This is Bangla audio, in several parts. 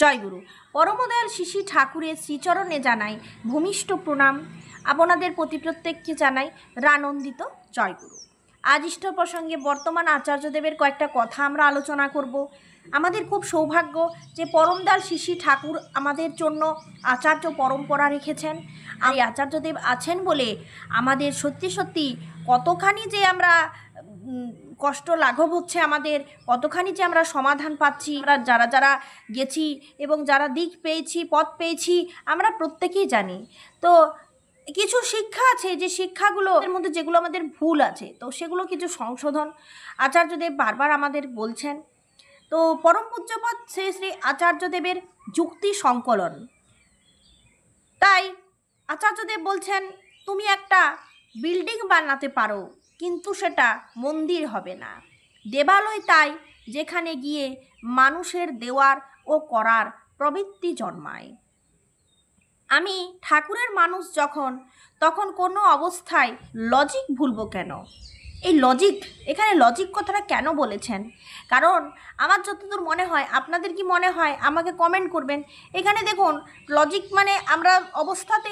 জয়গুরু। পরমদয়াল শিশি ঠাকুরের শ্রীচরণে জানাই ভূমিষ্ঠ প্রণাম। আপনাদের প্রতি প্রত্যেককে জানাই রানন্দিত জয়গুরু। আজ ইষ্ট প্রসঙ্গে বর্তমান আচার্যদেবের কয়েকটা কথা আমরা আলোচনা করব। আমাদের খুব সৌভাগ্য যে পরমদয়াল শিশি ঠাকুর আমাদের জন্য আচার্য পরম্পরা রেখেছেন। আর এই আচার্যদেব আছেন বলে আমাদের সত্যি সত্যি কতখানি যে আমরা কষ্ট লাঘব হচ্ছে, আমাদের কতখানি যে আমরা সমাধান পাচ্ছি। আমরা যারা যারা গেছি এবং যারা দিক পেয়েছি, পথ পেয়েছি, আমরা প্রত্যেকেই জানি। তো কিছু শিক্ষা আছে যে শিক্ষাগুলো এর মধ্যে যেগুলো আমাদের ভুল আছে, তো সেগুলো কিছু সংশোধন আচার্যদেব বারবার আমাদের বলছেন। তো পরম পূজ্যপদ শ্রী শ্রী আচার্যদেবের যুক্তি সংকলন। তাই আচার্যদেব বলছেন, তুমি একটা বিল্ডিং বানাতে পারো, কিন্তু সেটা মন্দির হবে না। দেবালয় তাই যেখানে গিয়ে মানুষের দেওয়ার ও করার প্রবৃত্তি জন্মায়। আমি ঠাকুরের মানুষ যখন, তখন কোনো অবস্থায় লজিক ভুলবো কেন? এই লজিক, এখানে লজিক কথাটা কেন বলেছেন? কারণ আমার যতদূর মনে হয়, আপনাদের কি মনে হয় আমাকে কমেন্ট করবেন। এখানে দেখুন, লজিক মানে আমরা অবস্থাতে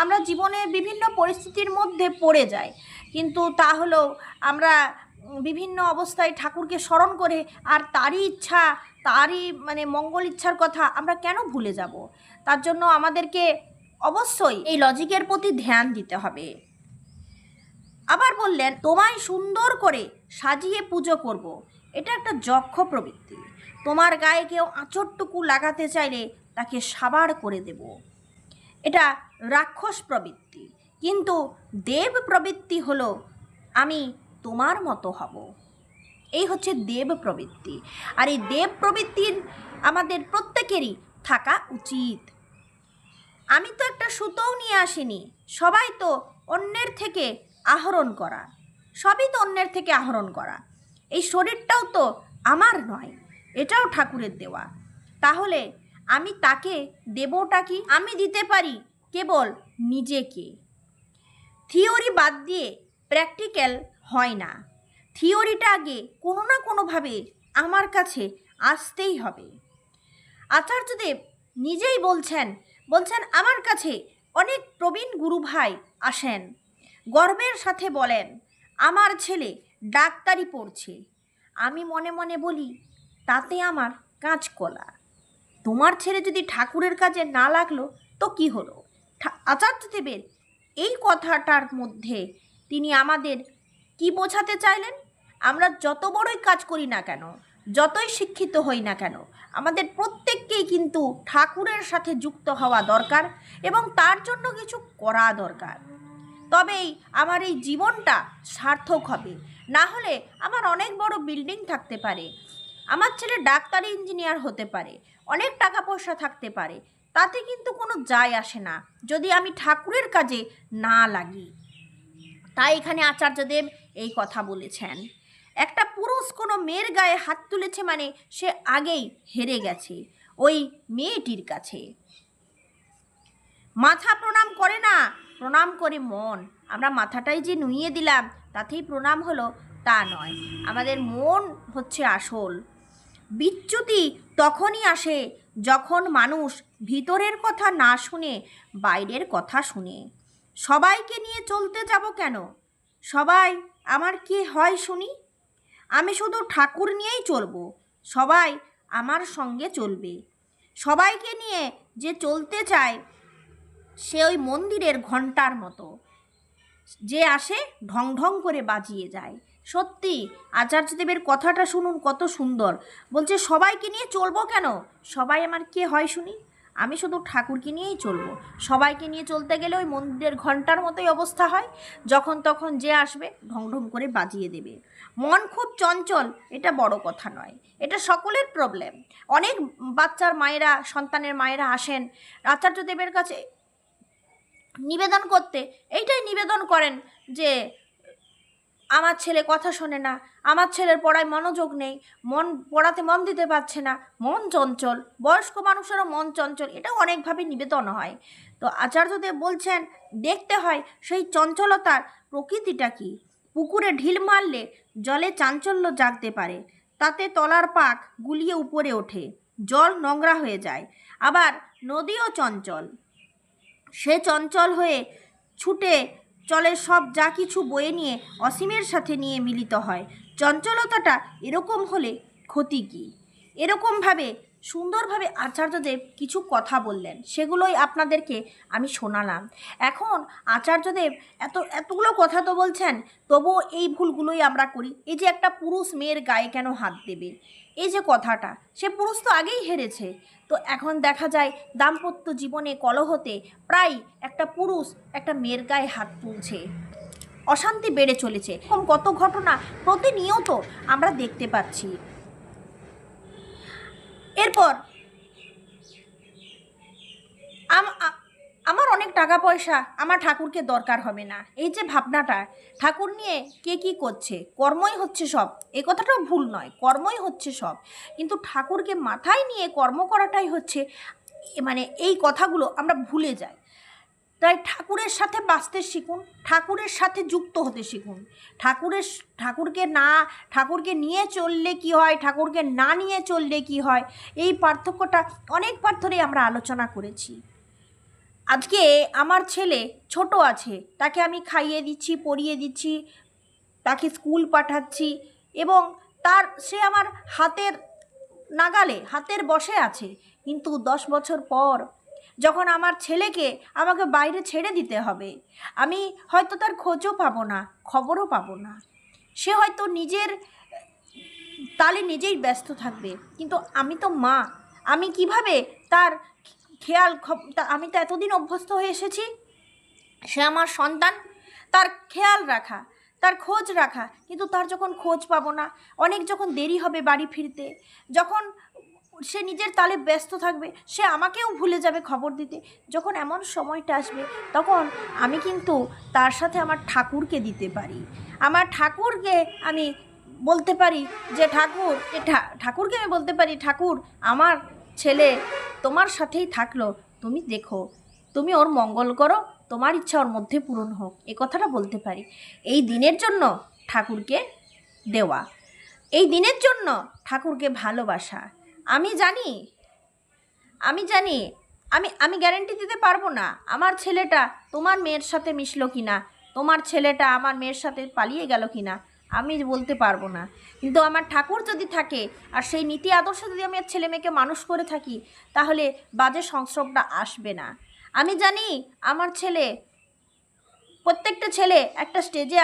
আমরা জীবনে বিভিন্ন পরিস্থিতির মধ্যে পড়ে যাই, কিন্তু তা হলেও আমরা বিভিন্ন অবস্থায় ঠাকুরকে স্মরণ করে আর তারই ইচ্ছা, তারই মানে মঙ্গল ইচ্ছার কথা আমরা কেন ভুলে যাব? তার জন্য আমাদেরকে অবশ্যই এই লজিকের প্রতি ধ্যান দিতে হবে। আবার বললেন, তোমায় সুন্দর করে সাজিয়ে পুজো করব, এটা একটা যক্ষ প্রবৃত্তি। তোমার গায়ে কেউ আঁচড়টুকু লাগাতে চাইলে তাকে সাবার করে দেব, এটা রাক্ষস প্রবৃত্তি। কিন্তু দেব প্রবৃত্তি হলো আমি তোমার মতো হব, এই হচ্ছে দেব প্রবৃত্তি। আর এই দেব প্রবৃত্তির আমাদের প্রত্যেকেরই থাকা উচিত। আমি তো একটা সুতোও নিয়ে আসিনি, সবাই তো অন্যের থেকে আহরণ করা, সবই তো অন্যের থেকে আহরণ করা। এই শরীরটাও তো আমার নয়, এটাও ঠাকুরের দেওয়া। তাহলে আমি তাকে দেবটা কি? আমি দিতে পারি কেবল নিজেকে। থিওরি বাদ দিয়ে প্র্যাকটিক্যাল হয় না। থিওরিটা আগে কোনো না কোনোভাবে আমার কাছে আসতেই হবে। আচার্যদেব নিজেই বলছেন আমার কাছে অনেক প্রবীণ গুরু ভাই আসেন, গর্বের সাথে বলেন আমার ছেলে ডাক্তারি পড়ছে। আমি মনে মনে বলি, তাতে আমার কাঁচকলা। তোমার ছেলে যদি ঠাকুরের কাজে না লাগলো তো কি হলো? আচার্যদেবের এই কথাটার মধ্যে তিনি আমাদের কি বোঝাতে চাইলেন? আমরা যত বড়ই কাজ করি না কেন, যতই শিক্ষিত হই না কেন, আমাদের প্রত্যেককেই কিন্তু ঠাকুরের সাথে যুক্ত হওয়া দরকার এবং তার জন্য কিছু করা দরকার। তবেই আমার এই জীবনটা সার্থক হবে। না হলে আমার অনেক বড় বিল্ডিং থাকতে পারে, আমার ছেলে ডাক্তারি ইঞ্জিনিয়ার হতে পারে, অনেক টাকা পয়সা থাকতে পারে, তাতে কিন্তু কোনো যায় আসে না যদি আমি ঠাকুরের কাজে না লাগি। তাই এখানে আচার্যদেব এই কথা বলেছেন। একটা পুরুষ কোনো মেয়ের গায়ে হাত তুলেছে মানে সে আগেই হেরে গেছে ওই মেয়েটির কাছে। মাথা প্রণাম করে না, প্রণাম করে মন। আমরা মাথাটাই যে নুইয়ে দিলাম তাতেই প্রণাম হলো তা নয়, আমাদের মন হচ্ছে আসল। বিচ্যুতি তখনই আসে যখন মানুষ ভিতরের কথা না শুনে বাইরের কথা শুনে। সবাইকে নিয়ে চলতে যাব কেন? সবাই আমার কি হয় শুনি? আমি শুধু ঠাকুর নিয়েই চলবো, সবাই আমার সঙ্গে চলবে। সবাইকে নিয়ে যে চলতে চায় সে ওই মন্দিরের ঘণ্টার মতো, যে আসে ঢং ঢং করে বাজিয়ে যায়। সত্যি আচার্যদেবের কথাটা শুনুন, কত সুন্দর। বলছে সবাইকে নিয়ে চলবো কেন? সবাই আমার কে হয় শুনি? আমি শুধু ঠাকুরকে নিয়েই চলবো। সবাইকে নিয়ে চলতে গেলে ওই মন্দিরের ঘণ্টার মতোই অবস্থা হয়, যখন তখন যে আসবে ঢং ঢং করে বাজিয়ে দেবে। মন খুব চঞ্চল, এটা বড় কথা নয়, এটা সকলের প্রবলেম। অনেক বাচ্চার মায়েরা, সন্তানের মায়েরা আসেন আচার্যদেবের কাছে নিবেদন করতে, এইটাই নিবেদন করেন যে আমার ছেলে কথা শোনে না, আমার ছেলের পড়ায় মনোযোগ নেই, পড়াতে মন দিতে পারছে না, মন চঞ্চল। বয়স্ক মানুষেরও মন চঞ্চল, এটাও অনেকভাবে নিবেদন হয়। তো আচার্যদেব বলছেন দেখতে হয় সেই চঞ্চলতার প্রকৃতিটা কি। পুকুরে ঢিল মারলে জলে চাঞ্চল্য জাগতে পারে, তাতে তলার পাক গুলিয়ে উপরে ওঠে। জল নোংরা হয়ে যায়। আবার নদীও চঞ্চল, সে চঞ্চল হয়ে ছুটে চলে, সব যা কিছু বয়ে নিয়ে অসীমের সাথে নিয়ে মিলিত হয়। চঞ্চলতাটা এরকম হলে ক্ষতি কী? এরকমভাবে সুন্দরভাবে আচার্যদেব কিছু কথা বললেন, সেগুলোই আপনাদেরকে আমি শোনালাম। এখন আচার্যদেব এতগুলো কথা তো বলছেন, তবুও এই ভুলগুলোই আমরা করি। এই যে একটা পুরুষ মেয়ের গায়ে কেন হাত দেবে, এই যে কথাটা, সে পুরুষ তো আগেই হেরেছে। তো এখন দেখা যায় দাম্পত্য জীবনে কলহতে প্রায় একটা পুরুষ একটা মেয়ের গায়ে হাত তুলছে, অশান্তি বেড়ে চলেছে। এরকম কত ঘটনা প্রতিনিয়ত আমরা দেখতে পাচ্ছি। এরপর আমার অনেক টাকা পয়সা, আমার ঠাকুরকে দরকার হবে না, এই যে ভাবনাটা, ঠাকুর নিয়ে কে কী করছে, কর্মই হচ্ছে সব, এই কথাটাও ভুল নয়, কর্মই হচ্ছে সব, কিন্তু ঠাকুরকে মাথায় নিয়ে কর্ম করাটাই হচ্ছে, মানে এই কথাগুলো আমরা ভুলে যাই। তাই ঠাকুরের সাথে বাঁচতে শিখুন, ঠাকুরের সাথে যুক্ত হতে শিখুন। ঠাকুরকে নিয়ে চললে কি হয়, ঠাকুরকে না নিয়ে চললে কি হয়, এই পার্থক্যটা অনেকবার ধরে আমরা আলোচনা করেছি। আজকে আমার ছেলে ছোট আছে, তাকে আমি খাইয়ে দিচ্ছি, পরিয়ে দিচ্ছি, তাকে স্কুল পাঠাচ্ছি, এবং সে আমার হাতের নাগালে, হাতের বশে আছে। কিন্তু 10 বছর পর যখন আমার ছেলেকে আমাকে বাইরে ছেড়ে দিতে হবে, আমি হয়তো তার খোঁজও পাবো না, খবরও পাবো না। সে হয়তো নিজের তালে নিজেই ব্যস্ত থাকবে, কিন্তু আমি তো মা, আমি কিভাবে তার আমি তো এতদিন অভ্যস্ত হয়ে এসেছি, সে আমার সন্তান, তার খেয়াল রাখা, তার খোঁজ রাখা, কিন্তু তার যখন খোঁজ পাবো না, অনেক যখন দেরি হবে বাড়ি ফিরতে, যখন সে নিজের তালে ব্যস্ত থাকবে, সে আমাকেও ভুলে যাবে খবর দিতে। যখন এমন সময়টা আসবে, তখন আমি কিন্তু তার সাথে আমার ঠাকুরকে দিতে পারি, আমার ঠাকুরকে আমি বলতে পারি যে ঠাকুরকে আমি বলতে পারি, ঠাকুর আমার ছেলে তোমার সাথেই থাকলো, তুমি দেখো, তুমি ওর মঙ্গল করো, তোমার ইচ্ছা ওর মধ্যে পূরণ হোক, এ কথাটা বলতে পারি। এই দিনের জন্য ঠাকুরকে দেওয়া, এই দিনের জন্য ঠাকুরকে ভালোবাসা। আমি জানি আমি গ্যারেন্টি দিতে পারবো না আমার ছেলেটা তোমার মেয়ের সাথে মিশলো কিনা, তোমার ছেলেটা আমার মেয়ের সাথে পালিয়ে গেল কিনা, আমি বলতে পারবো না। কিন্তু আমার ঠাকুর যদি থাকে, আর সেই নীতি আদর্শ যদি আমি ছেলে মেয়েকে মানুষ করে থাকি, তাহলে বাজে সংস্রবটা আসবে না। আমি জানি আমার ছেলে, প্রত্যেকটা ছেলে একটা স্টেজে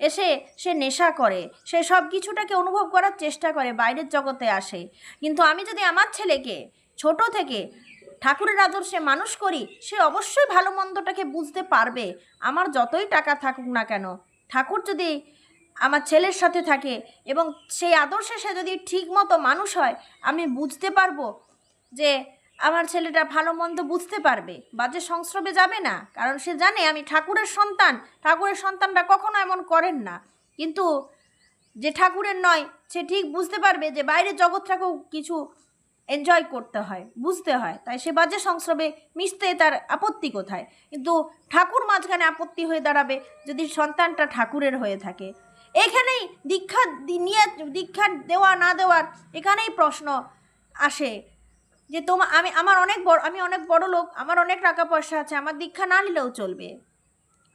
এসে সে নেশা করে, সে সব কিছুটাকে অনুভব করার চেষ্টা করে, বাইরের জগতে আসে। কিন্তু আমি যদি আমার ছেলেকে ছোট থেকে ঠাকুরের আদর্শে মানুষ করি, সে অবশ্যই ভালো মন্দটাকে বুঝতে পারবে। আমার যতই টাকা থাকুক না কেন, ঠাকুর যদি আমার ছেলের সাথে থাকে এবং সেই আদর্শে সে যদি ঠিক মতো মানুষ হয়, আমি বুঝতে পারবো যে আমার ছেলেটা ভালো মন্দ বুঝতে পারবে, বাজে সংস্রবে যাবে না, কারণ সে জানে আমি ঠাকুরের সন্তান। ঠাকুরের সন্তানরা কখনো এমন করেন না, কিন্তু যে ঠাকুরের নয়, সে ঠিক বুঝতে পারবে যে বাইরের জগৎটাকেও কিছু এনজয় করতে হয়, বুঝতে হয়, তাই সে বাজে সংস্রবে মিশতে তার আপত্তি কোথায়? কিন্তু ঠাকুর মাঝখানে আপত্তি হয়ে দাঁড়াবে যদি সন্তানটা ঠাকুরের হয়ে থাকে। এখানেই দীক্ষা দেওয়া না দেওয়ার এখানেই প্রশ্ন আসে যে আমি অনেক বড় লোক, আমার অনেক টাকা পয়সা আছে, আমার দীক্ষা না নিলেও চলবে,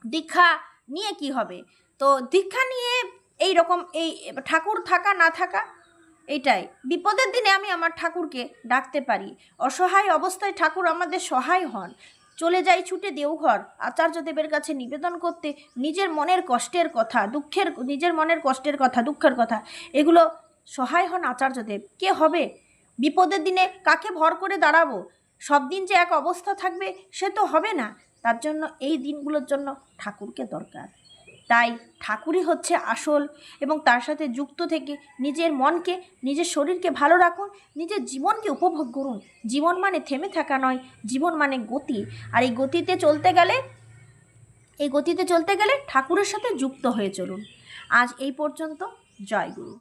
দীক্ষা নিয়ে কি হবে? তো দীক্ষা নিয়ে এই রকম এই ঠাকুর থাকা না থাকা, এইটাই বিপদের দিনে আমি আমার ঠাকুরকে ডাকতে পারি, অসহায় অবস্থায় ঠাকুর আমাদের সহায় হন। চলে যাই ছুটে দেওঘর আচার্যদেবের কাছে নিবেদন করতে নিজের মনের কষ্টের কথা, নিজের মনের কষ্টের কথা, দুঃখের কথা, এগুলো সহায় হন আচার্যদেব। কে হবে বিপদের দিনে? কাকে ভর করে দাঁড়াবো? সব দিন যে এক অবস্থা থাকবে সে তো হবে না, তার জন্য এই দিনগুলোর জন্য ঠাকুরকে দরকার। তাই ঠাকুরই হচ্ছে আসল, এবং তার সাথে যুক্ত থেকে নিজের মনকে, নিজের শরীরকে ভালো রাখুন, নিজের জীবনকে উপভোগ করুন। জীবন মানে থেমে থাকা নয়, জীবন মানে গতি। আর এই গতিতে চলতে গেলে ঠাকুরের সাথে যুক্ত হয়ে চলুন। আজ এই পর্যন্ত। জয় গুরু।